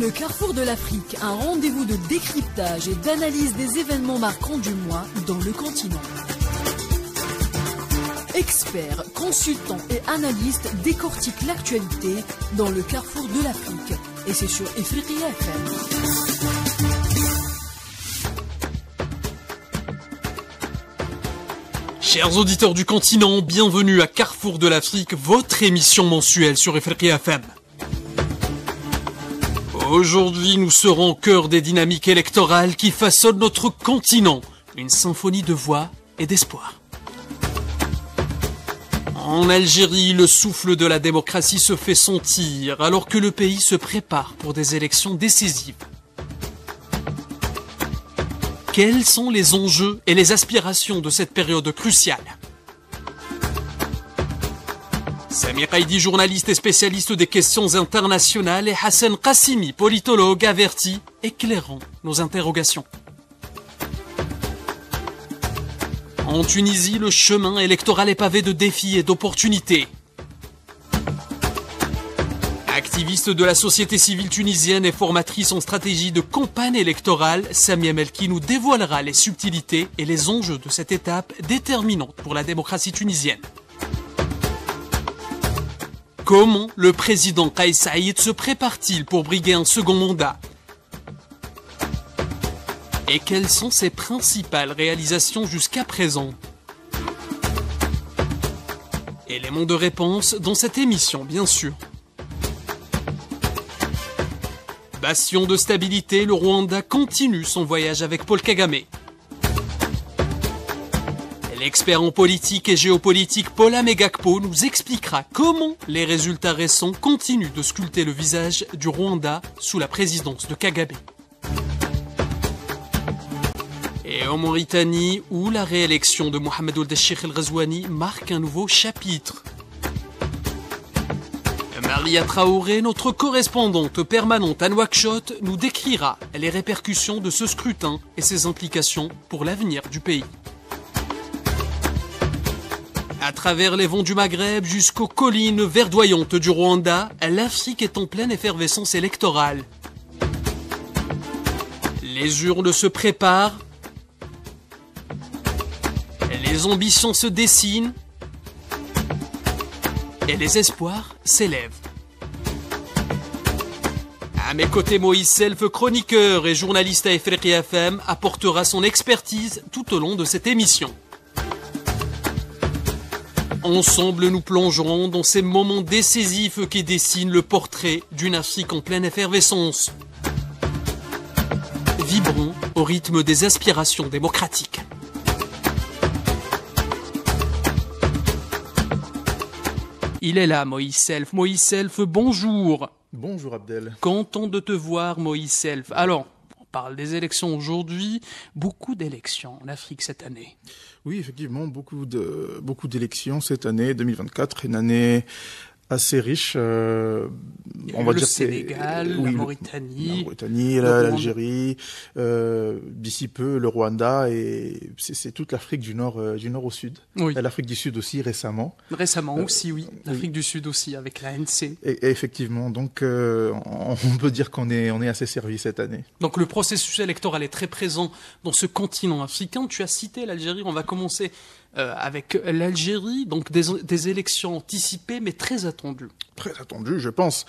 Le Carrefour de l'Afrique, un rendez-vous de décryptage et d'analyse des événements marquants du mois dans le continent. Experts, consultants et analystes décortiquent l'actualité dans le Carrefour de l'Afrique. Et c'est sur Ifriqiya FM. Chers auditeurs du continent, bienvenue à Carrefour de l'Afrique, votre émission mensuelle sur Ifriqiya FM. Aujourd'hui, nous serons au cœur des dynamiques électorales qui façonnent notre continent. Une symphonie de voix et d'espoir. En Algérie, le souffle de la démocratie se fait sentir alors que le pays se prépare pour des élections décisives. Quels sont les enjeux et les aspirations de cette période cruciale ? Sami Qaidi, journaliste et spécialiste des questions internationales, et Hassan Qassimi, politologue averti, éclairant nos interrogations. En Tunisie, le chemin électoral est pavé de défis et d'opportunités. Activiste de la société civile tunisienne et formatrice en stratégie de campagne électorale, Samia Melki nous dévoilera les subtilités et les enjeux de cette étape déterminante pour la démocratie tunisienne. Comment le président Kais Saïed se prépare-t-il pour briguer un second mandat ? Et quelles sont ses principales réalisations jusqu'à présent ? Éléments de réponse dans cette émission, bien sûr. Bastion de stabilité, le Rwanda continue son voyage avec Paul Kagame. L'expert en politique et géopolitique Paul Amegakpo nous expliquera comment les résultats récents continuent de sculpter le visage du Rwanda sous la présidence de Kagame. Et en Mauritanie, où la réélection de Mohamed Ould Cheikh El Ghazouani marque un nouveau chapitre. Maria Traoré, notre correspondante permanente à Nouakchott, nous décrira les répercussions de ce scrutin et ses implications pour l'avenir du pays. À travers les vents du Maghreb jusqu'aux collines verdoyantes du Rwanda, l'Afrique est en pleine effervescence électorale. Les urnes se préparent, les ambitions se dessinent et les espoirs s'élèvent. À mes côtés, Moïse Self, chroniqueur et journaliste à Ifriqiya FM, apportera son expertise tout au long de cette émission. Ensemble, nous plongerons dans ces moments décisifs qui dessinent le portrait d'une Afrique en pleine effervescence. Vibrons au rythme des aspirations démocratiques. Il est là, Moïse Self. Moïse Self, bonjour. Bonjour Abdel. Content de te voir, Moïse Self. Alors, on parle des élections aujourd'hui. Beaucoup d'élections en Afrique cette année. Oui, effectivement, beaucoup d'élections cette année, 2024, une année assez riche. On va le dire Sénégal, la Mauritanie, l'Algérie, d'ici peu le Rwanda, et c'est toute l'Afrique du nord au sud. Oui. Et l'Afrique du Sud aussi récemment. Récemment aussi, oui. L'Afrique du Sud aussi avec l'ANC. Et effectivement, donc on peut dire qu'on est assez servi cette année. Donc le processus électoral est très présent dans ce continent africain. Tu as cité l'Algérie. On va commencer avec l'Algérie, donc des élections anticipées mais très attendues. Très attendues, je pense.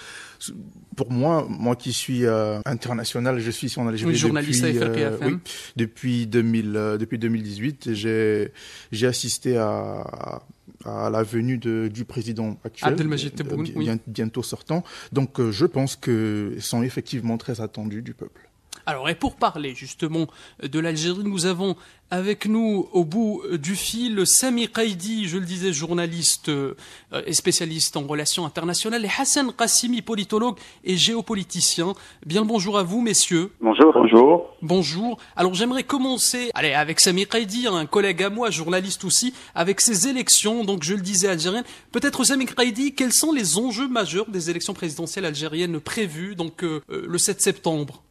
Pour moi qui suis international, je suis en Algérie journaliste à Ifriqiya FM. Depuis 2018, j'ai assisté à la venue du président actuel, Abdelmadjid Tebboune, bientôt sortant. Donc je pense qu'ils sont effectivement très attendus du peuple. Alors, et pour parler justement de l'Algérie, nous avons avec nous au bout du fil Sami Qaidi, je le disais, journaliste et spécialiste en relations internationales, et Hassan Qassimi, politologue et géopoliticien. Bien le bonjour à vous, messieurs. Bonjour. Bonjour. Bonjour. Alors j'aimerais commencer avec Sami Qaidi, un collègue à moi, journaliste aussi, avec ces élections, donc je le disais, algériennes. Peut-être Sami Qaidi, quels sont les enjeux majeurs des élections présidentielles algériennes prévues donc le 7 septembre ?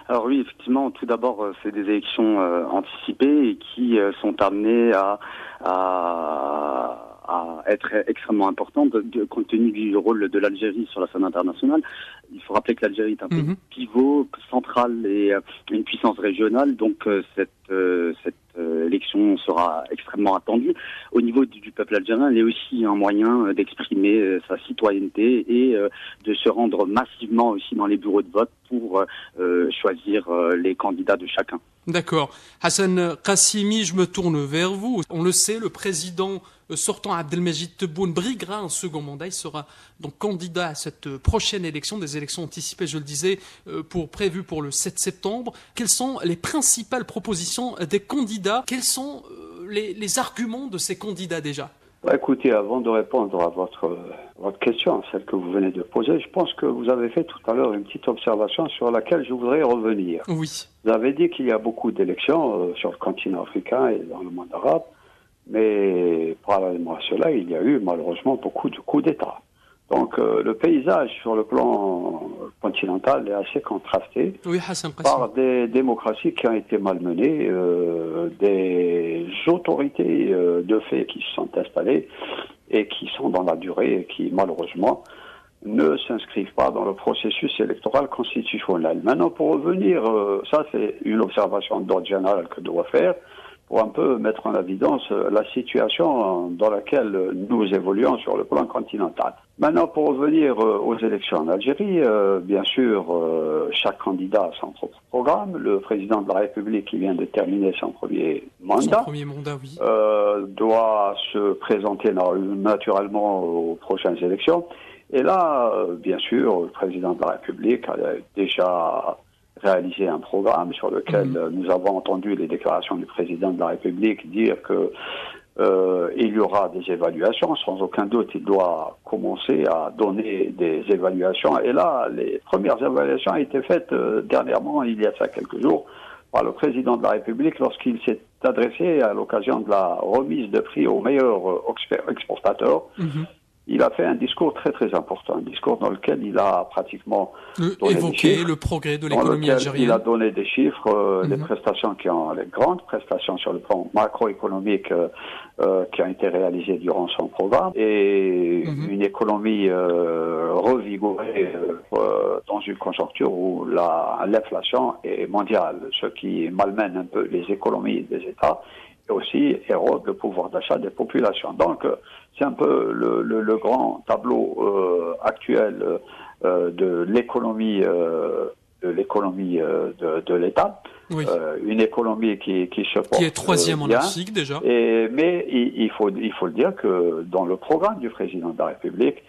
Alors oui, effectivement, tout d'abord, c'est des élections anticipées et qui sont amenées à à être extrêmement importante compte tenu du rôle de l'Algérie sur la scène internationale. Il faut rappeler que l'Algérie est un pays pivot, central et une puissance régionale, donc cette élection sera extrêmement attendue. Au niveau du peuple algérien, elle est aussi un moyen d'exprimer sa citoyenneté et de se rendre massivement aussi dans les bureaux de vote pour choisir les candidats de chacun. D'accord. Hassan Qassimi, je me tourne vers vous. On le sait, le président sortant Abdelmajid Tebboune briguera un second mandat. Il sera donc candidat à cette prochaine élection, des élections anticipées, je le disais, prévues pour le 7 septembre. Quelles sont les principales propositions des candidats? Quels sont les arguments de ces candidats déjà? Écoutez, avant de répondre à votre question, celle que vous venez de poser, je pense que vous avez fait tout à l'heure une petite observation sur laquelle je voudrais revenir. Oui. Vous avez dit qu'il y a beaucoup d'élections sur le continent africain et dans le monde arabe, mais parallèlement à cela, il y a eu malheureusement beaucoup de coups d'État. Donc le paysage sur le plan continental est assez contrasté, oui, Hassan Qassimi, par des démocraties qui ont été malmenées, des autorités de fait qui se sont installées et qui sont dans la durée et qui malheureusement ne s'inscrivent pas dans le processus électoral constitutionnel. Maintenant, pour revenir, ça c'est une observation d'ordre général que je dois faire, pour un peu mettre en évidence la situation dans laquelle nous évoluons sur le plan continental. Maintenant, pour revenir aux élections en Algérie, bien sûr, chaque candidat a son propre programme. Le président de la République, qui vient de terminer son premier mandat, oui, doit se présenter naturellement aux prochaines élections. Et là, bien sûr, le président de la République a déjà réaliser un programme sur lequel nous avons entendu les déclarations du président de la République dire que il y aura des évaluations. Sans aucun doute, il doit commencer à donner des évaluations. Et là, les premières évaluations ont été faites dernièrement, il y a ça quelques jours, par le président de la République lorsqu'il s'est adressé à l'occasion de la remise de prix aux meilleurs exportateurs. Il a fait un discours très très important, un discours dans lequel il a pratiquement évoqué le progrès de l'économie algérienne. Il a donné des chiffres, les prestations les grandes prestations sur le plan macroéconomique qui ont été réalisées durant son programme et une économie revigorée dans une conjoncture où l'inflation est mondiale, ce qui malmène un peu les économies des États et aussi érode le pouvoir d'achat des populations. Donc, c'est un peu le grand tableau actuel de l'économie de l'État. Oui. Une économie qui se porte qui est troisième en Afrique déjà. Mais il faut le dire que dans le programme du président de la République,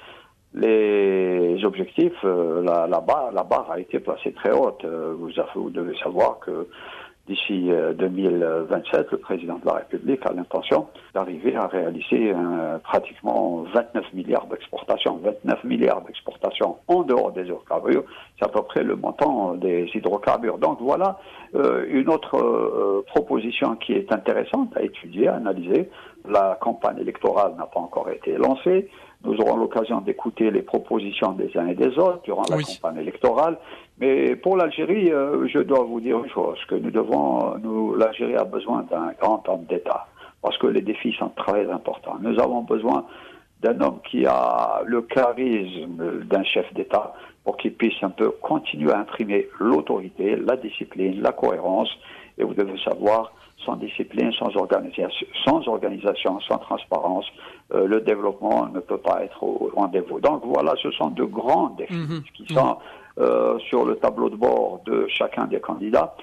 les objectifs, la barre a été placée très haute. Vous devez savoir que d'ici 2027, le président de la République a l'intention d'arriver à réaliser pratiquement 29 milliards d'exportations. 29 milliards d'exportations en dehors des hydrocarbures, c'est à peu près le montant des hydrocarbures. Donc voilà une autre proposition qui est intéressante à étudier, à analyser. La campagne électorale n'a pas encore été lancée. Nous aurons l'occasion d'écouter les propositions des uns et des autres durant la campagne électorale. Mais pour l'Algérie, je dois vous dire une chose, que l'Algérie a besoin d'un grand homme d'État, parce que les défis sont très importants. Nous avons besoin d'un homme qui a le charisme d'un chef d'État pour qu'il puisse un peu continuer à imprimer l'autorité, la discipline, la cohérence. Et vous devez savoir, sans discipline, sans organisation, sans transparence, le développement ne peut pas être au rendez-vous. Donc voilà, ce sont de grands défis qui sont sur le tableau de bord de chacun des candidats.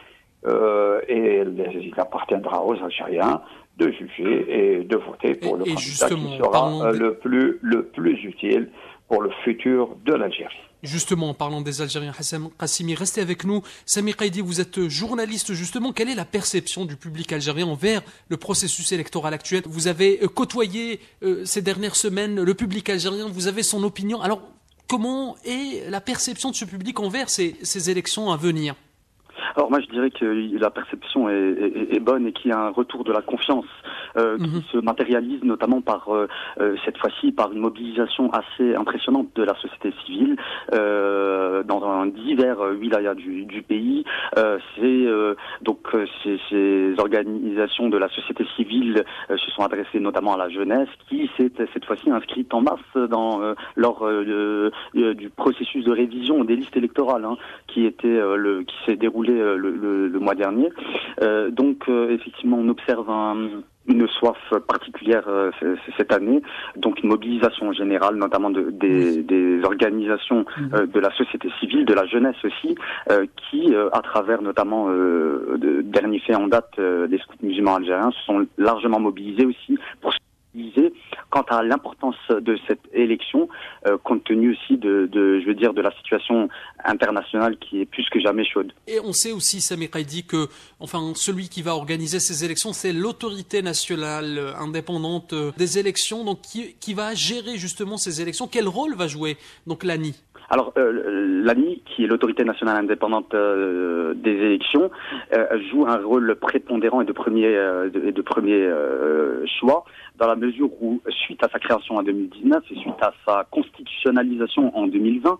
Et il appartiendra aux Algériens de juger et de voter pour le candidat qui sera le plus utile pour le futur de l'Algérie. Justement, en parlant des Algériens, Hassan Qassimi, restez avec nous. Sami Qaidi, vous êtes journaliste justement. Quelle est la perception du public algérien envers le processus électoral actuel? Vous avez côtoyé ces dernières semaines le public algérien, vous avez son opinion. Alors, comment est la perception de ce public envers ces élections à venir? Alors moi je dirais que la perception est bonne et qu'il y a un retour de la confiance qui se matérialise notamment par cette fois-ci par une mobilisation assez impressionnante de la société civile dans un divers wilayas du pays. Ces organisations de la société civile se sont adressées notamment à la jeunesse, qui s'est cette fois-ci inscrite en masse lors du processus de révision des listes électorales, qui s'est déroulé le mois dernier. Effectivement, on observe une soif particulière cette année, donc une mobilisation générale, notamment des organisations de la société civile, de la jeunesse aussi, qui, à travers notamment dernier fait en date des scouts musulmans algériens, se sont largement mobilisés aussi pour se mobiliser quant à l'importance de cette élection, compte tenu aussi de la situation internationale qui est plus que jamais chaude. Et on sait aussi, Sami Qaidi, que celui qui va organiser ces élections, c'est l'autorité nationale indépendante des élections, donc qui va gérer justement ces élections. Quel rôle va jouer donc l'ANI ? Alors, l'ANI, qui est l'autorité nationale indépendante des élections, joue un rôle prépondérant et de premier choix, dans la mesure où, suite à sa création en 2019 et suite à sa constitutionnalisation en 2020,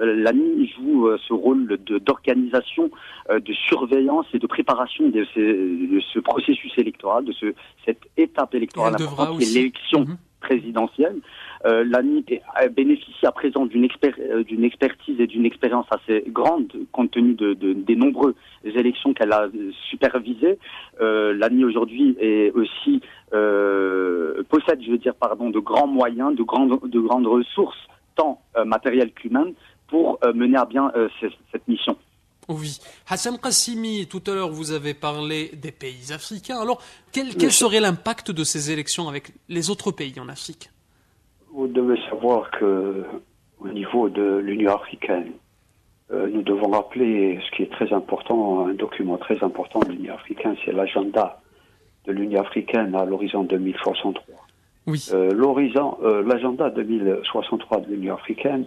l'ANI joue ce rôle d'organisation, de surveillance et de préparation de ce processus électoral, de cette étape électorale importante qui est l'élection présidentielle. L'ANI bénéficie à présent d'une expertise et d'une expérience assez grande compte tenu des nombreuses élections qu'elle a supervisées. L'ANI aujourd'hui est aussi possède, de grands moyens, de grandes ressources, tant matérielles qu'humaines, pour mener à bien cette mission. Oui. Hassan Qassimi, tout à l'heure vous avez parlé des pays africains. Alors, quel serait l'impact de ces élections avec les autres pays en Afrique ? Vous devez savoir qu'au niveau de l'Union africaine, nous devons rappeler ce qui est très important, un document très important de l'Union africaine, c'est l'agenda de l'Union africaine à l'horizon 2063. Oui. L'agenda 2063 de l'Union africaine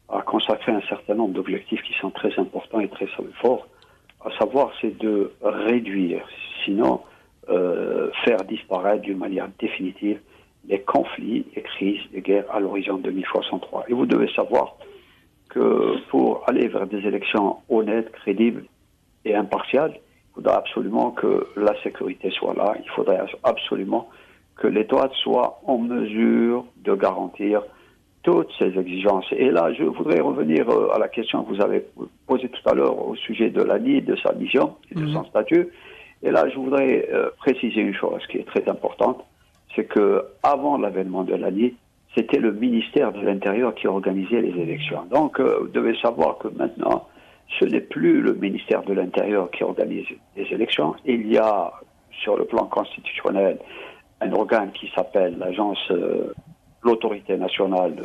a consacré un certain nombre d'objectifs qui sont très importants et très forts, à savoir c'est de réduire, sinon faire disparaître d'une manière définitive les conflits, les crises, les guerres à l'horizon 2063. Et vous devez savoir que pour aller vers des élections honnêtes, crédibles et impartiales, il faudra absolument que la sécurité soit là, il faudrait absolument que l'État soit en mesure de garantir toutes ces exigences. Et là, je voudrais revenir à la question que vous avez posée tout à l'heure au sujet de l'ANI, de sa mission et de son statut. Et là, je voudrais préciser une chose qui est très importante, c'est que avant l'avènement de l'ANI, c'était le ministère de l'Intérieur qui organisait les élections. Donc, vous devez savoir que maintenant, ce n'est plus le ministère de l'Intérieur qui organise les élections. Il y a, sur le plan constitutionnel, un organe qui s'appelle l'autorité nationale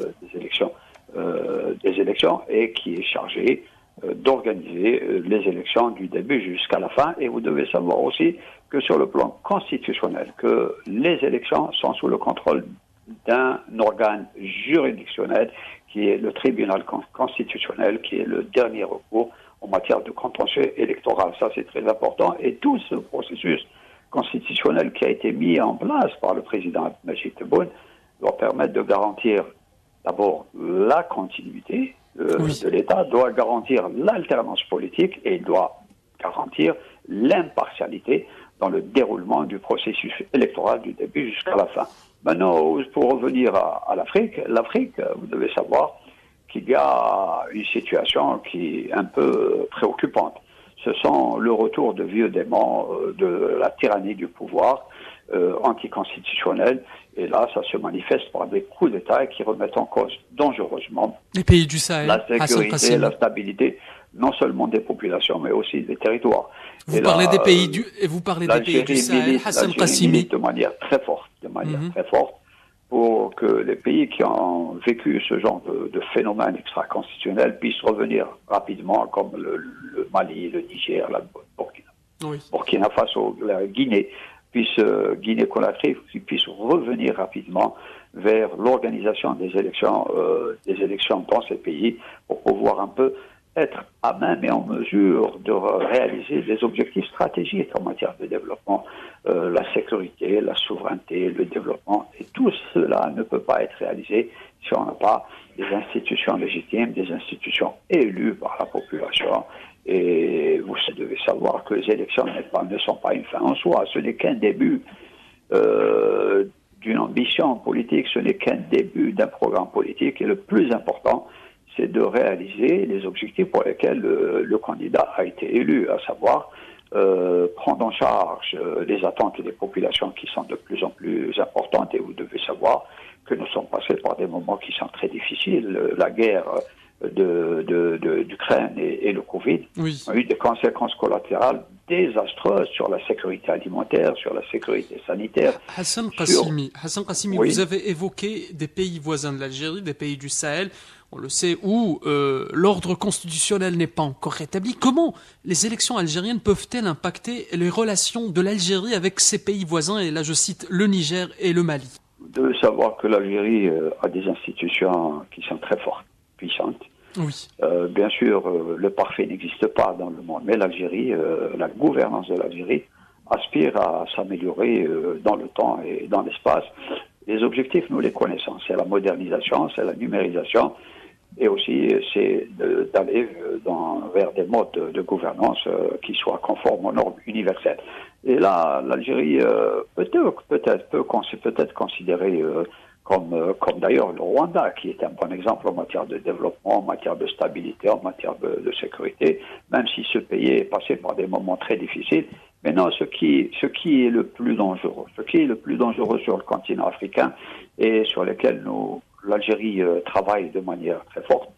des élections et qui est chargé d'organiser les élections du début jusqu'à la fin. Et vous devez savoir aussi que sur le plan constitutionnel, que les élections sont sous le contrôle d'un organe juridictionnel qui est le tribunal constitutionnel, qui est le dernier recours en matière de contentieux électoral. Ça, c'est très important. Et tout ce processus constitutionnel qui a été mis en place par le président Majid Tebboune doit permettre de garantir d'abord la continuité de l'État, doit garantir l'alternance politique et doit garantir l'impartialité dans le déroulement du processus électoral du début jusqu'à la fin. Maintenant, pour revenir à l'Afrique, vous devez savoir qu'il y a une situation qui est un peu préoccupante. Ce sont le retour de vieux démons de la tyrannie du pouvoir anticonstitutionnel. Et là, ça se manifeste par des coups d'État qui remettent en cause dangereusement les pays du Sahel, la sécurité et la stabilité, non seulement des populations, mais aussi des territoires. Vous parlez des pays du Sahel, Hassan Qassimi. De manière très forte, pour que les pays qui ont vécu ce genre de phénomène extra-constitutionnel puissent revenir rapidement, comme le Mali, le Niger, la Burkina Faso, la Guinée, Guinée-Conakry puisse revenir rapidement vers l'organisation des élections dans ces pays pour pouvoir un peu être à même et en mesure de réaliser des objectifs stratégiques en matière de développement, la sécurité, la souveraineté, le développement. Et tout cela ne peut pas être réalisé si on n'a pas des institutions légitimes, des institutions élues par la population. Et vous devez savoir que les élections ne sont pas une fin en soi, ce n'est qu'un début d'une ambition politique, ce n'est qu'un début d'un programme politique. Et le plus important, c'est de réaliser les objectifs pour lesquels le candidat a été élu, à savoir prendre en charge les attentes des populations qui sont de plus en plus importantes. Et vous devez savoir que nous sommes passés par des moments qui sont très difficiles. La guerre d'Ukraine et le Covid ont eu des conséquences collatérales désastreuses sur la sécurité alimentaire, sur la sécurité sanitaire. Hassan Qassimi, vous avez évoqué des pays voisins de l'Algérie, des pays du Sahel, on le sait, où l'ordre constitutionnel n'est pas encore rétabli. Comment les élections algériennes peuvent-elles impacter les relations de l'Algérie avec ces pays voisins, et là je cite le Niger et le Mali? Vous devez savoir que l'Algérie a des institutions qui sont très fortes, puissante. Oui. Bien sûr, le parfait n'existe pas dans le monde, mais l'Algérie, la gouvernance de l'Algérie aspire à s'améliorer dans le temps et dans l'espace. Les objectifs, nous les connaissons. C'est la modernisation, c'est la numérisation, et aussi c'est d'aller vers des modes de gouvernance qui soient conformes aux normes universelles. Et là, l'Algérie peut-être considérée comme d'ailleurs le Rwanda, qui est un bon exemple en matière de développement, en matière de stabilité, en matière de sécurité, même si ce pays est passé par des moments très difficiles. Mais non, ce qui est le plus dangereux, sur le continent africain et sur lequel l'Algérie travaille de manière très forte,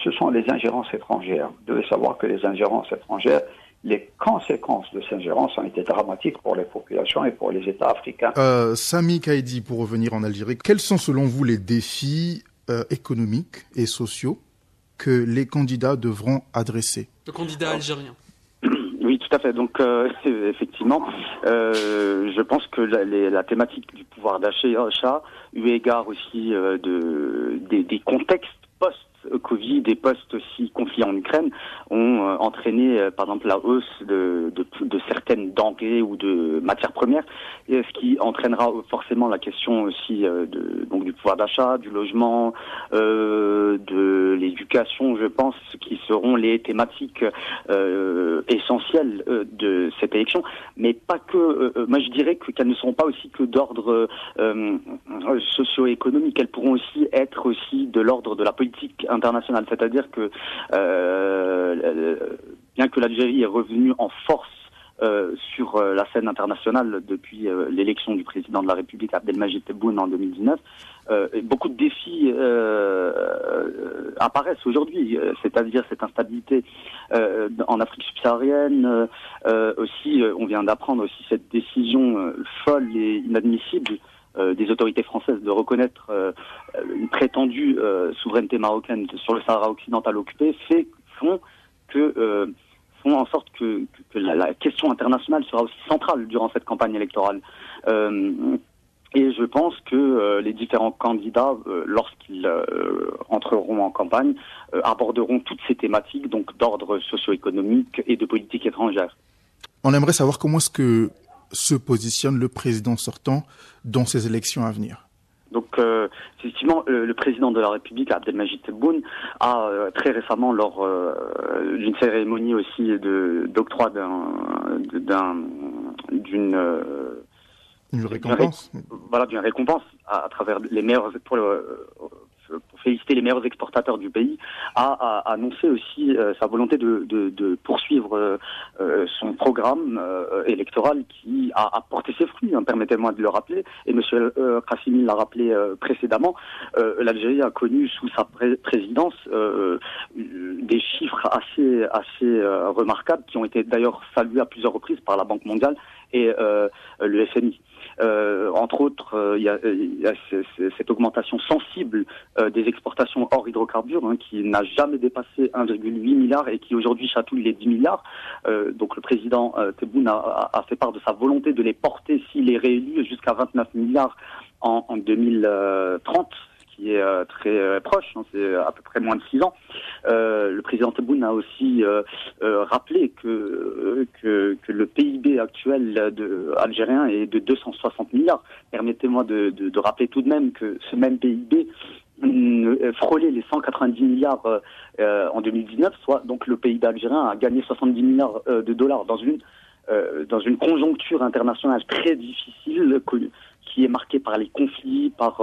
ce sont les ingérences étrangères. Vous devez savoir que les ingérences étrangères, les conséquences de ces ingérences ont été dramatiques pour les populations et pour les États africains. Sami Kaidi, pour revenir en Algérie, quels sont selon vous les défis économiques et sociaux que les candidats devront adresser? Le candidat algérien. Oui, tout à fait. Donc, effectivement, je pense que la thématique du pouvoir d'achat, eu égard aussi des contextes post-Covid et post-aussi conflit en Ukraine, ont entraîné, par exemple, la hausse de certaines denrées ou de matières premières, et ce qui entraînera forcément la question aussi donc du pouvoir d'achat, du logement, de l'éducation, je pense, qui seront les thématiques essentielles de cette élection, mais pas que. Moi, je dirais qu'elles ne seront pas aussi que d'ordre socio-économique. Elles pourront aussi être aussi de l'ordre de la politique internationale, c'est-à-dire que bien que l'Algérie est revenue en force sur la scène internationale depuis l'élection du président de la République Abdelmajid Tebboune en 2019, beaucoup de défis apparaissent aujourd'hui, c'est-à-dire cette instabilité en Afrique subsaharienne. Aussi, on vient d'apprendre aussi cette décision folle et inadmissible des autorités françaises de reconnaître une prétendue souveraineté marocaine sur le Sahara occidental occupé, font en sorte que la question internationale sera aussi centrale durant cette campagne électorale. Et je pense que les différents candidats, lorsqu'ils entreront en campagne, aborderont toutes ces thématiques, donc d'ordre socio-économique et de politique étrangère. On aimerait savoir comment est-ce que se positionne le président sortant dans ces élections à venir. Donc, effectivement, le président de la République, Abdelmajid Tebboune, a très récemment, lors d'une cérémonie aussi d'octroi d'une récompense. D'une récompense à travers les meilleurs pour féliciter les meilleurs exportateurs du pays, a annoncé aussi sa volonté de poursuivre son programme électoral qui a porté ses fruits, permettez-moi de le rappeler, et M. Qassimi l'a rappelé précédemment. L'Algérie a connu sous sa présidence des chiffres assez remarquables qui ont été d'ailleurs salués à plusieurs reprises par la Banque mondiale et le FMI. Entre autres, il y a cette augmentation sensible des exportations hors hydrocarbures qui n'a jamais dépassé 1,8 milliard et qui aujourd'hui chatouille les 10 milliards. Donc le président Tebboune a fait part de sa volonté de les porter, s'il est réélu, jusqu'à 29 milliards en 2030, ce qui est très proche, hein, c'est à peu près moins de 6 ans. Le président Tebboune a aussi rappelé que le PIB actuel algérien est de 260 milliards. Permettez-moi de rappeler tout de même que ce même PIB frôler les 190 milliards en 2019, soit donc le PIB algérien a gagné 70 milliards de dollars dans une conjoncture internationale très difficile qui est marquée par les conflits, par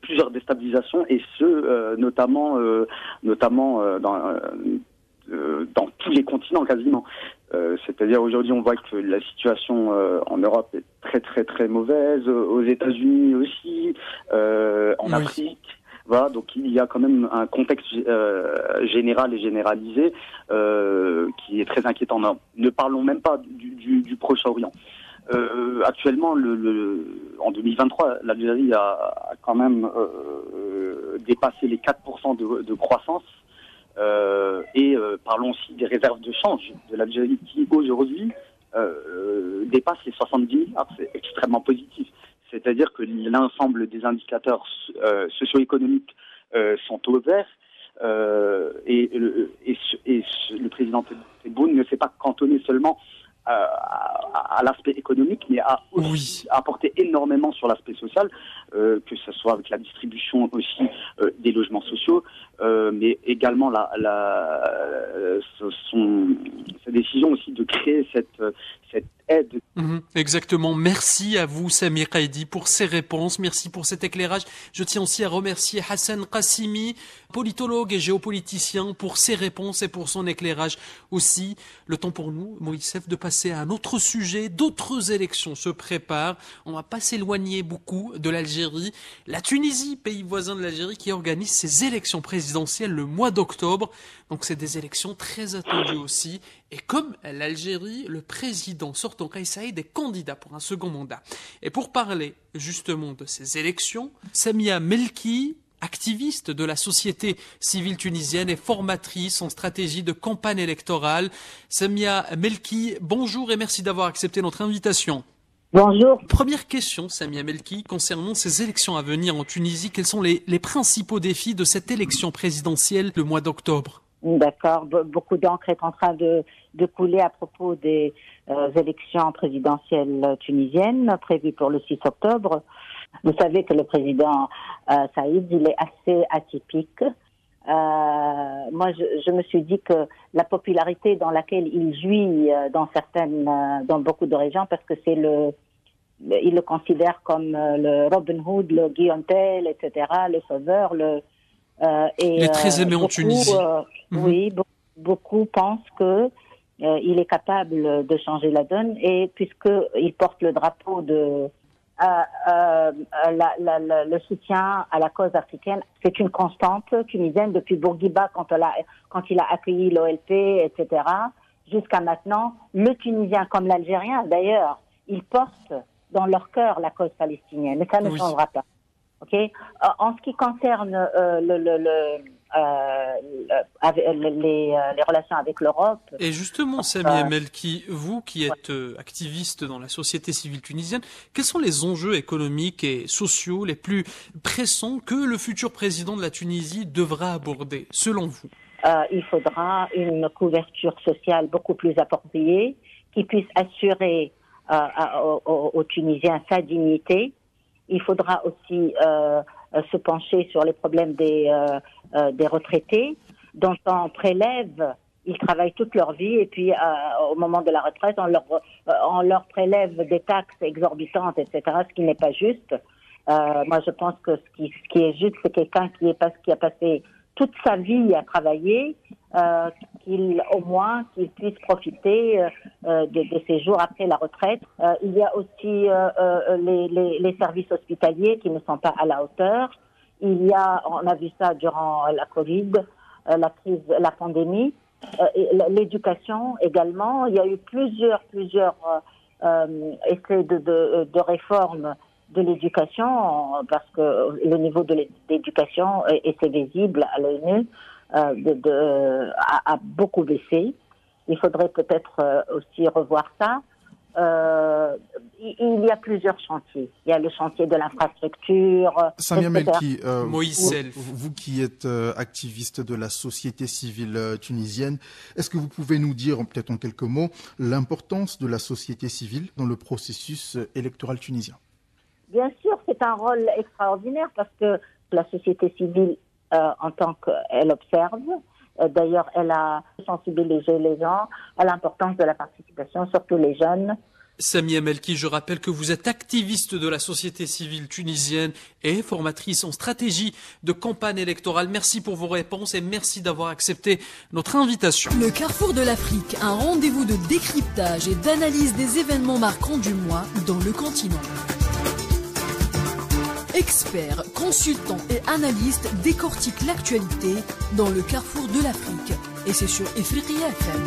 plusieurs déstabilisations, et notamment dans tous les continents quasiment. C'est-à-dire aujourd'hui on voit que la situation en Europe est très très très mauvaise, aux États-Unis aussi, en Afrique. Voilà, donc il y a quand même un contexte général et généralisé qui est très inquiétant. Ne parlons même pas du Proche-Orient. Actuellement, en 2023, l'Algérie a quand même dépassé les 4% de croissance. Et parlons aussi des réserves de change de l'Algérie qui aujourd'hui dépassent les 70 milliards. C'est extrêmement positif. C'est-à-dire que l'ensemble des indicateurs socio-économiques sont au vert. Et le président Tebboune ne s'est pas cantonné seulement à l'aspect économique, mais a aussi apporté énormément sur l'aspect social, que ce soit avec la distribution aussi des logements sociaux, mais également sa décision aussi de créer cette aide. Exactement. Merci à vous, Samir Qaïdi, pour ces réponses. Merci pour cet éclairage. Je tiens aussi à remercier Hassan Qassimi, politologue et géopoliticien, pour ses réponses et pour son éclairage aussi. Le temps pour nous, Moïsef, de passer à un autre sujet. D'autres élections se préparent. On va pas s'éloigner beaucoup de l'Algérie. La Tunisie, pays voisin de l'Algérie, qui organise ses élections présidentielles le mois d'octobre. Donc c'est des élections très attendues aussi. Et comme l'Algérie, le président sortant Kais Saïed est candidat pour un second mandat. Et pour parler justement de ces élections, Samia Melki, activiste de la société civile tunisienne et formatrice en stratégie de campagne électorale. Samia Melki, bonjour et merci d'avoir accepté notre invitation. Bonjour. Première question, Samia Melki, concernant ces élections à venir en Tunisie. Quels sont les principaux défis de cette élection présidentielle le mois d'octobre ? D'accord. Beaucoup d'encre est en train de couler à propos des élections présidentielles tunisiennes prévues pour le 6 octobre. Vous savez que le président Saïd, il est assez atypique. Moi, je me suis dit que la popularité dans laquelle il jouit dans beaucoup de régions, parce que il le considère comme le Robin Hood, le Guillaume Tell, etc., le sauveur, il est très aimé en Tunisie. Oui, beaucoup pensent que il est capable de changer la donne, et puisqu'il porte le drapeau de le soutien à la cause africaine, c'est une constante tunisienne depuis Bourguiba quand il a accueilli l'OLP, etc. Jusqu'à maintenant, le Tunisien comme l'Algérien d'ailleurs, ils portent dans leur cœur la cause palestinienne, et ça ne changera pas. Okay. En ce qui concerne les relations avec l'Europe. Et justement, Samia Melki, vous qui êtes activiste dans la société civile tunisienne, quels sont les enjeux économiques et sociaux les plus pressants que le futur président de la Tunisie devra aborder, selon vous ? Il faudra une couverture sociale beaucoup plus appropriée qui puisse assurer aux Tunisiens sa dignité. Il faudra aussi se pencher sur les problèmes des retraités, dont on prélève, ils travaillent toute leur vie, et puis au moment de la retraite, on leur prélève des taxes exorbitantes, etc., ce qui n'est pas juste. Moi, je pense que ce qui est juste, c'est quelqu'un qui a passé toute sa vie à travailler, qu'il puisse profiter de ses jours après la retraite. Il y a aussi les services hospitaliers qui ne sont pas à la hauteur. On a vu ça durant la Covid, la crise, la pandémie, l'éducation également. Il y a eu plusieurs essais de réforme de l'éducation, parce que le niveau de l'éducation, et c'est visible à l'ONU, a beaucoup baissé. Il faudrait peut-être aussi revoir ça. il y a plusieurs chantiers. Il y a le chantier de l'infrastructure. Samia Melki, Moïse Self. vous qui êtes activiste de la société civile tunisienne, est-ce que vous pouvez nous dire, peut-être en quelques mots, l'importance de la société civile dans le processus électoral tunisien? Bien sûr, c'est un rôle extraordinaire parce que la société civile, en tant qu'elle observe, d'ailleurs, elle a sensibilisé les gens à l'importance de la participation, surtout les jeunes. Samia Melki, je rappelle que vous êtes activiste de la société civile tunisienne et formatrice en stratégie de campagne électorale. Merci pour vos réponses et merci d'avoir accepté notre invitation. Le Carrefour de l'Afrique, un rendez-vous de décryptage et d'analyse des événements marquants du mois dans le continent. Experts, consultants et analystes décortiquent l'actualité dans le Carrefour de l'Afrique. Et c'est sur Ifriqiya FM.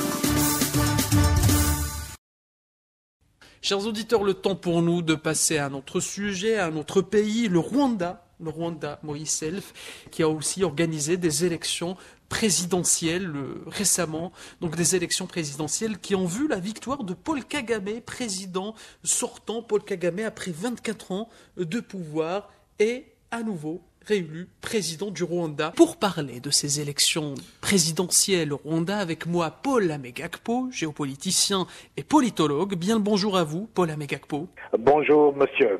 Chers auditeurs, le temps pour nous de passer à un autre sujet, à un autre pays, le Rwanda. Le Rwanda, Moïse Self, qui a aussi organisé des élections présidentielles récemment, donc des élections présidentielles qui ont vu la victoire de Paul Kagame, président sortant. Paul Kagame, après 24 ans de pouvoir, est à nouveau réélu président du Rwanda. Pour parler de ces élections présidentielles au Rwanda, avec moi Paul Amegakpo, géopoliticien et politologue. Bien le bonjour à vous, Paul Amegakpo. Bonjour, monsieur.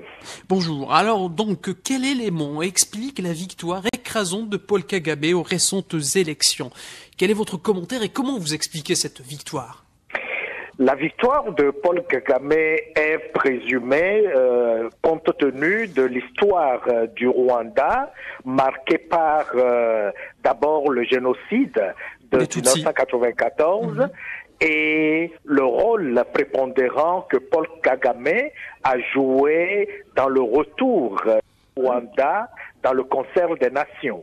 Bonjour. Alors donc, quel élément explique la victoire écrasante de Paul Kagame aux récentes élections? Quel est votre commentaire et comment vous expliquez cette victoire? La victoire de Paul Kagame est présumée compte tenu de l'histoire du Rwanda, marquée par d'abord le génocide de 1994 et le rôle prépondérant que Paul Kagame a joué dans le retour du Rwanda dans le concert des nations.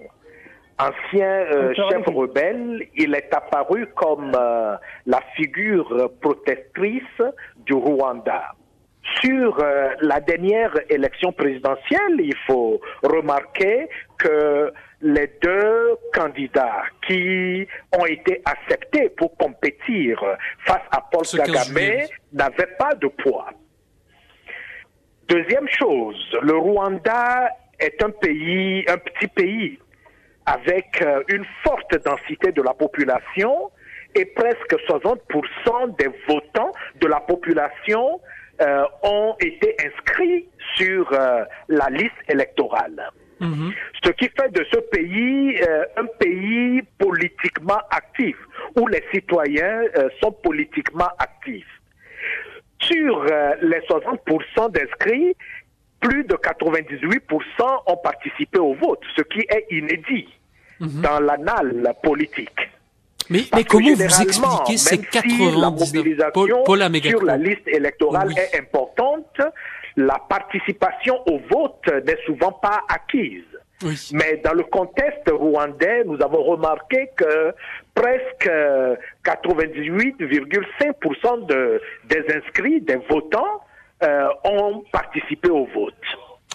Ancien chef rebelle, il est apparu comme la figure protectrice du Rwanda. Sur la dernière élection présidentielle, il faut remarquer que les deux candidats qui ont été acceptés pour compétir face à Paul Kagame n'avaient pas de poids. Deuxième chose, le Rwanda est un petit pays, avec une forte densité de la population et presque 60% des votants de la population ont été inscrits sur la liste électorale. Ce qui fait de ce pays un pays politiquement actif, où les citoyens sont politiquement actifs. Sur les 60% d'inscrits, plus de 98% ont participé au vote, ce qui est inédit dans l'annale politique. Mais comment vous expliquez ces 99% la mobilisation Paul Amegakpo sur la liste électorale est importante, la participation au vote n'est souvent pas acquise. Mais dans le contexte rwandais, nous avons remarqué que presque 98,5% des inscrits, des votants, ont participé au vote.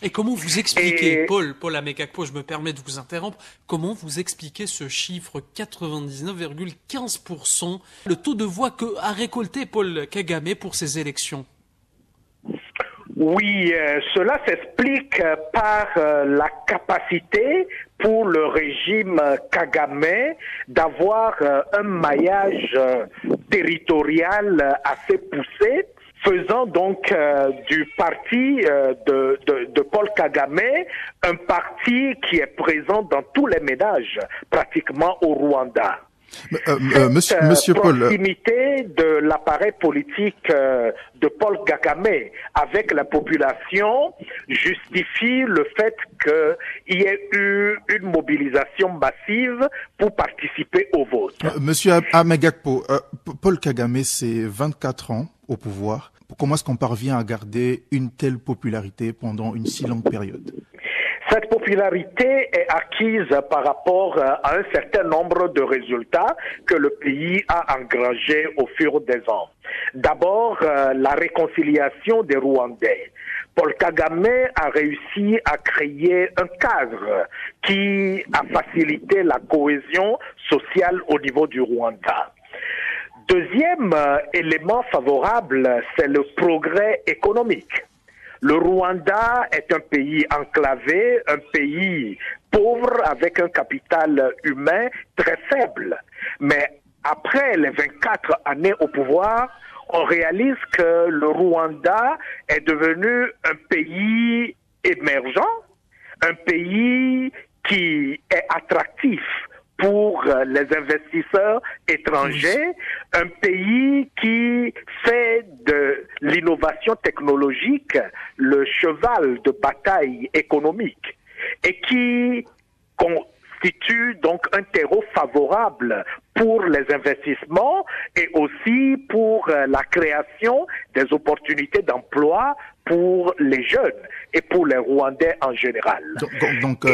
Et comment vous expliquez, Paul Amegakpo, je me permets de vous interrompre, comment vous expliquez ce chiffre 99,15%, le taux de voix qu'a récolté Paul Kagame pour ces élections? Oui, cela s'explique par la capacité pour le régime Kagame d'avoir un maillage territorial assez poussé, faisant donc du parti de Paul Kagame un parti qui est présent dans tous les ménages, pratiquement au Rwanda. Monsieur Paul, proximité de l'appareil politique de Paul Kagame avec la population justifie le fait qu'il y ait eu une mobilisation massive pour participer au vote. Monsieur Amegakpo, Paul Kagame, c'est 24 ans au pouvoir. Comment est-ce qu'on parvient à garder une telle popularité pendant une si longue période? Cette popularité est acquise par rapport à un certain nombre de résultats que le pays a engrangés au fur des ans. D'abord, la réconciliation des Rwandais. Paul Kagame a réussi à créer un cadre qui a facilité la cohésion sociale au niveau du Rwanda. deuxième élément favorable, c'est le progrès économique. Le Rwanda est un pays enclavé, un pays pauvre avec un capital humain très faible. Mais après les 24 années au pouvoir, on réalise que le Rwanda est devenu un pays émergent, un pays qui est attractif pour les investisseurs étrangers, un pays qui fait de l'innovation technologique le cheval de bataille économique et qui constitue donc un terreau favorable pour les investissements et aussi pour la création des opportunités d'emploi pour les jeunes et pour les Rwandais en général. Donc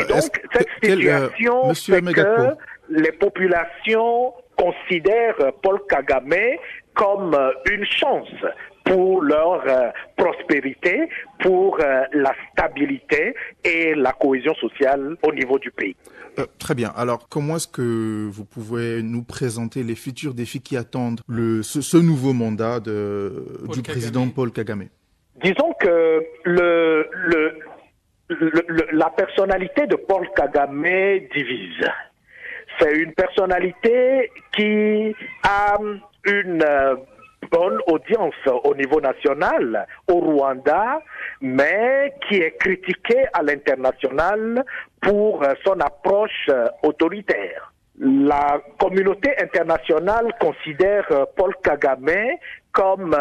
cette situation fait que les populations considèrent Paul Kagame comme une chance pour leur prospérité, pour la stabilité et la cohésion sociale au niveau du pays. Très bien. Alors, comment est-ce que vous pouvez nous présenter les futurs défis qui attendent ce nouveau mandat du président Paul Kagame? Disons que la personnalité de Paul Kagame divise. C'est une personnalité qui a une bonne audience au niveau national, au Rwanda, mais qui est critiquée à l'international pour son approche autoritaire. La communauté internationale considère Paul Kagame comme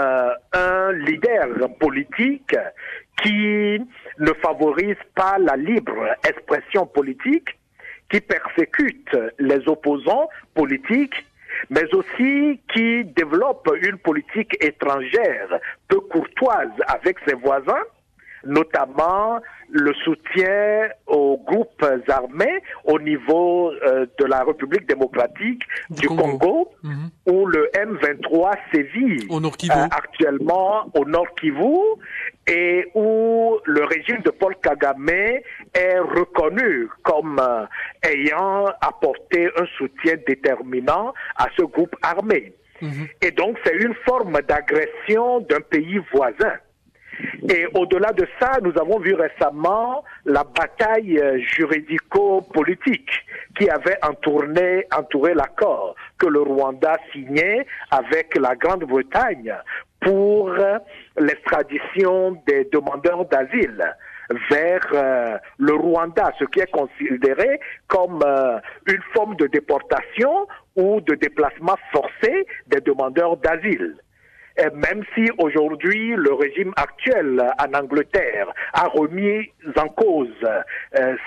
un leader politique qui ne favorise pas la libre expression politique, qui persécute les opposants politiques, mais aussi qui développe une politique étrangère peu courtoise avec ses voisins, notamment le soutien aux groupes armés au niveau de la République démocratique du Congo, où le M23 sévit actuellement au Nord Kivu et où le régime de Paul Kagame est reconnu comme ayant apporté un soutien déterminant à ce groupe armé. Et donc c'est une forme d'agression d'un pays voisin. Et au-delà de ça, nous avons vu récemment la bataille juridico-politique qui avait entouré l'accord que le Rwanda signait avec la Grande-Bretagne pour l'extradition des demandeurs d'asile vers le Rwanda, ce qui est considéré comme une forme de déportation ou de déplacement forcé des demandeurs d'asile. Et même si aujourd'hui le régime actuel en Angleterre a remis en cause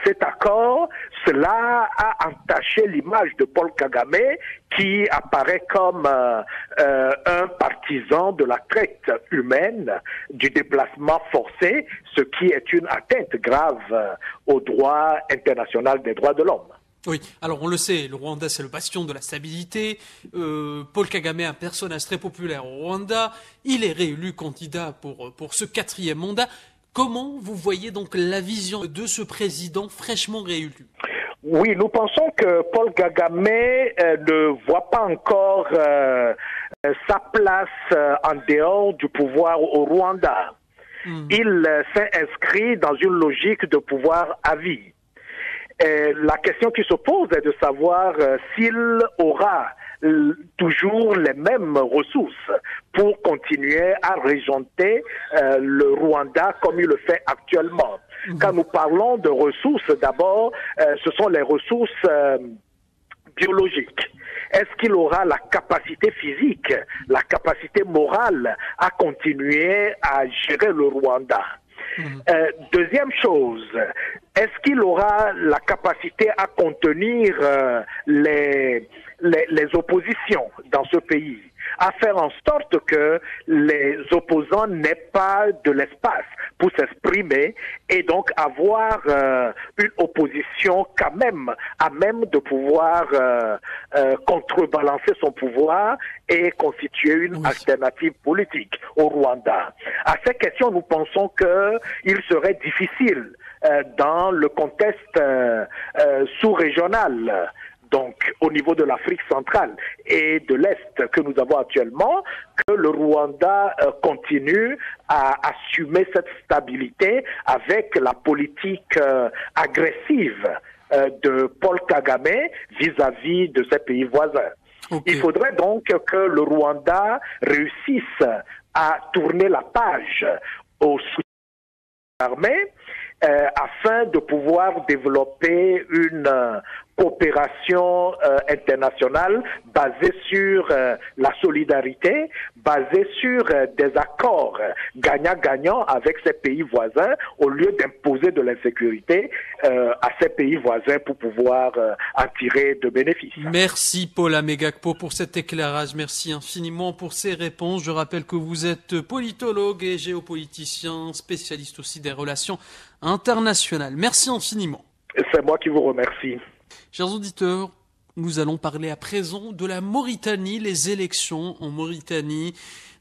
cet accord, cela a entaché l'image de Paul Kagame qui apparaît comme un partisan de la traite humaine, du déplacement forcé, ce qui est une atteinte grave au droit international des droits de l'homme. Oui, alors on le sait, le Rwanda c'est le bastion de la stabilité, Paul Kagame est un personnage très populaire au Rwanda, il est réélu candidat pour ce 4e mandat. Comment vous voyez donc la vision de ce président fraîchement réélu? Oui, nous pensons que Paul Kagame ne voit pas encore sa place en dehors du pouvoir au Rwanda. Il s'est inscrit dans une logique de pouvoir à vie. Et la question qui se pose est de savoir s'il aura toujours les mêmes ressources pour continuer à régenter le Rwanda comme il le fait actuellement. Quand nous parlons de ressources, d'abord, ce sont les ressources biologiques. Est-ce qu'il aura la capacité physique, la capacité morale à continuer à gérer le Rwanda? Deuxième chose, est-ce qu'il aura la capacité à contenir les oppositions dans ce pays, à faire en sorte que les opposants n'aient pas de l'espace pour s'exprimer et donc avoir une opposition quand même à même de pouvoir contrebalancer son pouvoir et constituer une alternative politique au Rwanda. À ces questions, nous pensons qu'il serait difficile dans le contexte sous-régional donc au niveau de l'Afrique centrale et de l'Est que nous avons actuellement, que le Rwanda continue à assumer cette stabilité avec la politique agressive de Paul Kagame vis-à-vis de ses pays voisins. Okay. Il faudrait donc que le Rwanda réussisse à tourner la page au soutien de l'armée afin de pouvoir développer une coopération internationale basée sur la solidarité, basée sur des accords gagnant-gagnant avec ces pays voisins au lieu d'imposer de l'insécurité à ces pays voisins pour pouvoir en tirer de bénéfices. Merci Paul Amegakpo pour cet éclairage, merci infiniment pour ces réponses. Je rappelle que vous êtes politologue et géopoliticien, spécialiste aussi des relations internationales. Merci infiniment. C'est moi qui vous remercie. Chers auditeurs, nous allons parler à présent de la Mauritanie, les élections en Mauritanie.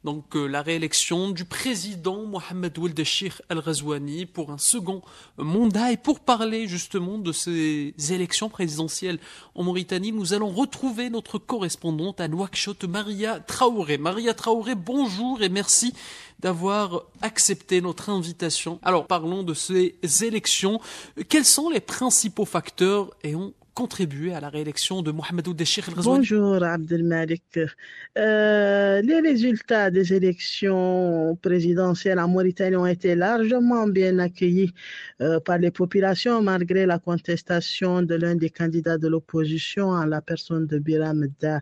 Donc la réélection du président Mohamed Ould Cheikh Al-Ghazouani pour un second mandat. Et pour parler justement de ces élections présidentielles en Mauritanie, nous allons retrouver notre correspondante à Nouakchott, Maria Traoré. Maria Traoré, bonjour et merci d'avoir accepté notre invitation. Alors parlons de ces élections. Quels sont les principaux facteurs ayant contribué à la réélection de Mohamed Ould Cheikh Al-Ghazouani? Bonjour Abdelmalik. Les résultats des élections présidentielles en Mauritanie ont été largement bien accueillis par les populations malgré la contestation de l'un des candidats de l'opposition en la personne de Biram Da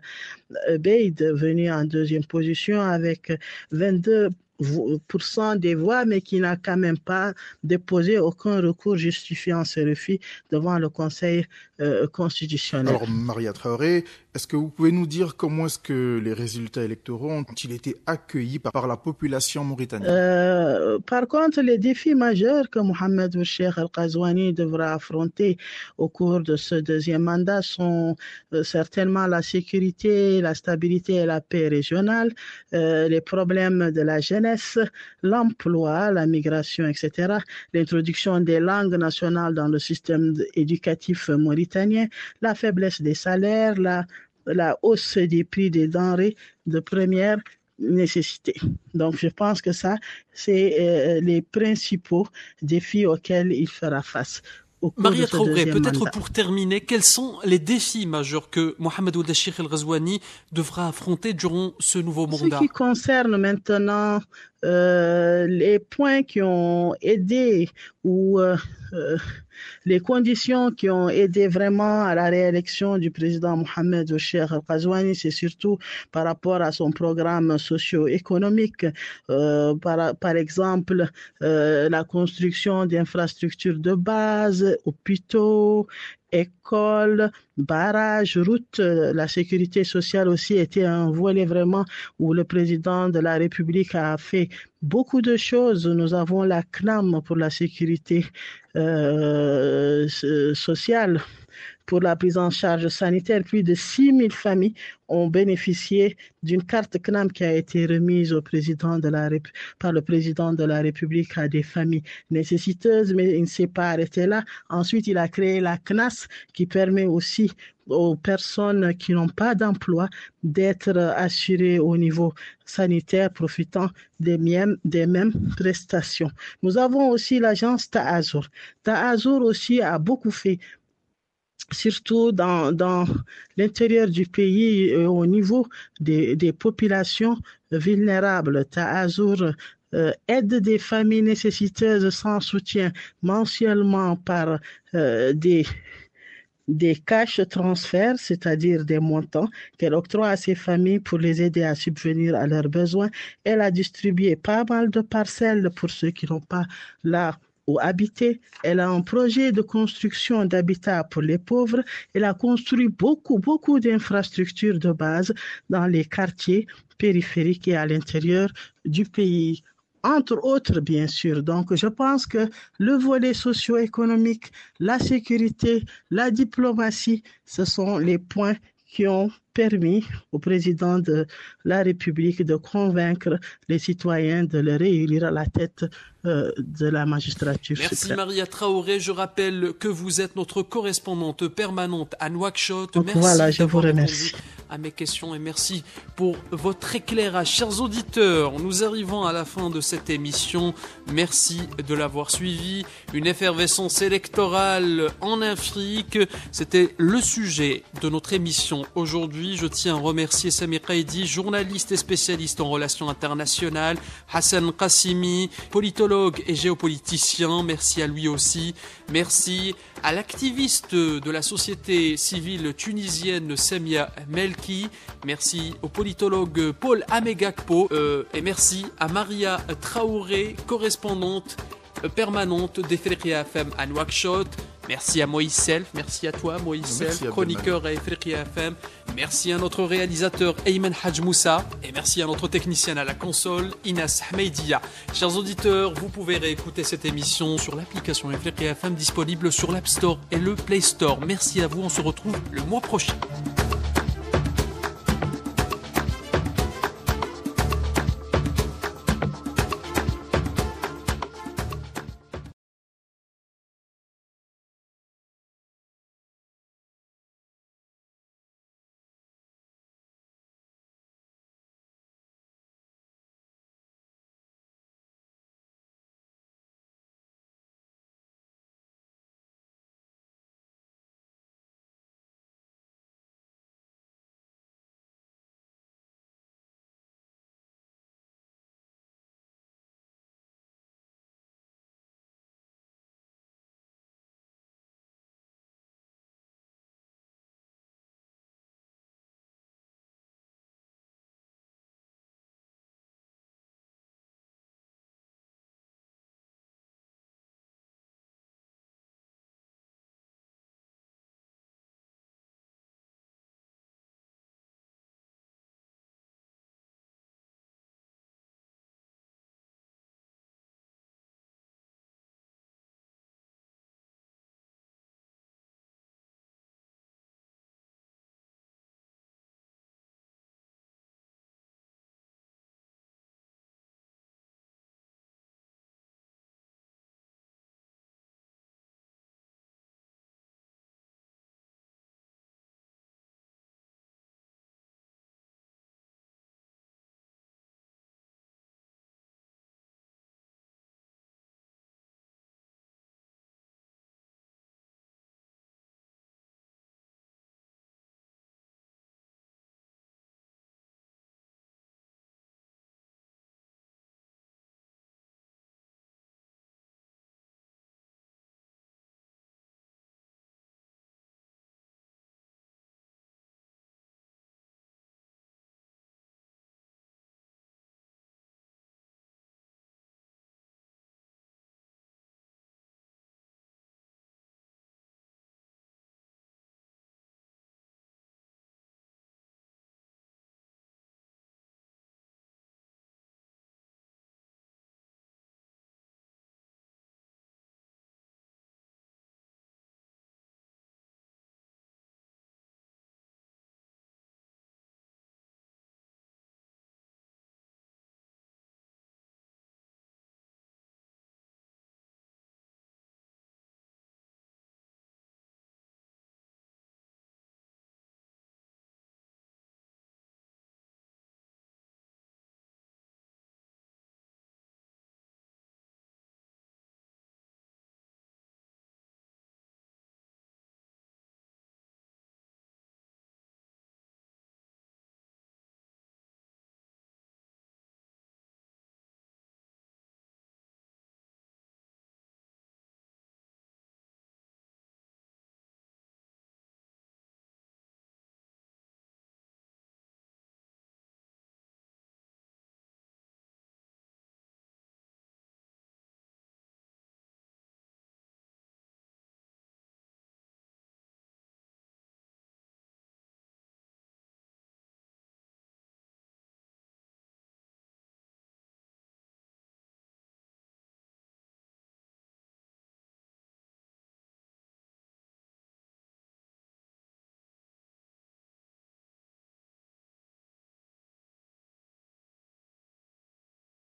Beid, venu en deuxième position avec 22% des voix, mais qui n'a quand même pas déposé aucun recours justifiant ce refus devant le Conseil constitutionnel. Alors, Maria Traoré, est-ce que vous pouvez nous dire comment est-ce que les résultats électoraux ont-ils été accueillis par la population mauritanienne? Par contre, les défis majeurs que Mohamed Ould Cheikh Al-Ghazouani devra affronter au cours de ce deuxième mandat sont certainement la sécurité, la stabilité et la paix régionale, les problèmes de la jeunesse, l'emploi, la migration, etc., l'introduction des langues nationales dans le système éducatif mauritanien, la faiblesse des salaires, la hausse des prix des denrées de première nécessité. Donc, je pense que ça, c'est les principaux défis auxquels il fera face. Maria Traoré, peut-être pour terminer, quels sont les défis majeurs que Mohamed Ould Cheikh Al-Ghazouani devra affronter durant ce nouveau mandat? Ce qui concerne maintenant les points qui ont aidé ou les conditions qui ont aidé vraiment à la réélection du président Mohamed Ould Cheikh Al-Ghazouani, c'est surtout par rapport à son programme socio-économique, par exemple la construction d'infrastructures de base, hôpitaux, écoles, barrages, routes. La sécurité sociale aussi était un volet vraiment où le président de la République a fait beaucoup de choses. Nous avons la CNAM pour la sécurité sociale, pour la prise en charge sanitaire. Plus de 6 000 familles ont bénéficié d'une carte CNAM qui a été remise au président par le président de la République à des familles nécessiteuses, mais il ne s'est pas arrêté là. Ensuite, il a créé la CNAS qui permet aussi aux personnes qui n'ont pas d'emploi d'être assurées au niveau sanitaire, profitant des mêmes prestations. Nous avons aussi l'agence Ta'azour. Ta'azour aussi a beaucoup fait, surtout dans l'intérieur du pays, au niveau des populations vulnérables. Ta'azour aide des familles nécessiteuses sans soutien mensuellement par des cash transferts, c'est-à-dire des montants qu'elle octroie à ces familles pour les aider à subvenir à leurs besoins. Elle a distribué pas mal de parcelles pour ceux qui n'ont pas là où habiter. Elle a un projet de construction d'habitat pour les pauvres. Elle a construit beaucoup d'infrastructures de base dans les quartiers périphériques et à l'intérieur du pays, entre autres, bien sûr. Donc, je pense que le volet socio-économique, la sécurité, la diplomatie, ce sont les points qui ont permis au président de la République de convaincre les citoyens de le réélire à la tête de la magistrature suprême. Merci Maria Traoré. Je rappelle que vous êtes notre correspondante permanente à Nouakchott. Donc merci voilà, je vous remercie à mes questions et merci pour votre éclairage. Chers auditeurs, nous arrivons à la fin de cette émission. Merci de l'avoir suivi. Une effervescence électorale en Afrique, c'était le sujet de notre émission aujourd'hui. Je tiens à remercier Sami Qaidi, journaliste et spécialiste en relations internationales, Hassan Qassimi, politologue et géopoliticien. Merci à lui aussi. Merci à l'activiste de la société civile tunisienne Samia Melki. Merci au politologue Paul Amegakpo et merci à Maria Traoré, correspondante permanente d'Ifriqiya FM à Nouakchott. Merci à Moïse Self, merci à toi Moïse Self, chroniqueur à Ifriqiya FM. Merci à notre réalisateur Ayman Haj Moussa et merci à notre technicienne à la console Inas Hameidia. Chers auditeurs, vous pouvez réécouter cette émission sur l'application Ifriqiya FM disponible sur l'App Store et le Play Store. Merci à vous, on se retrouve le mois prochain.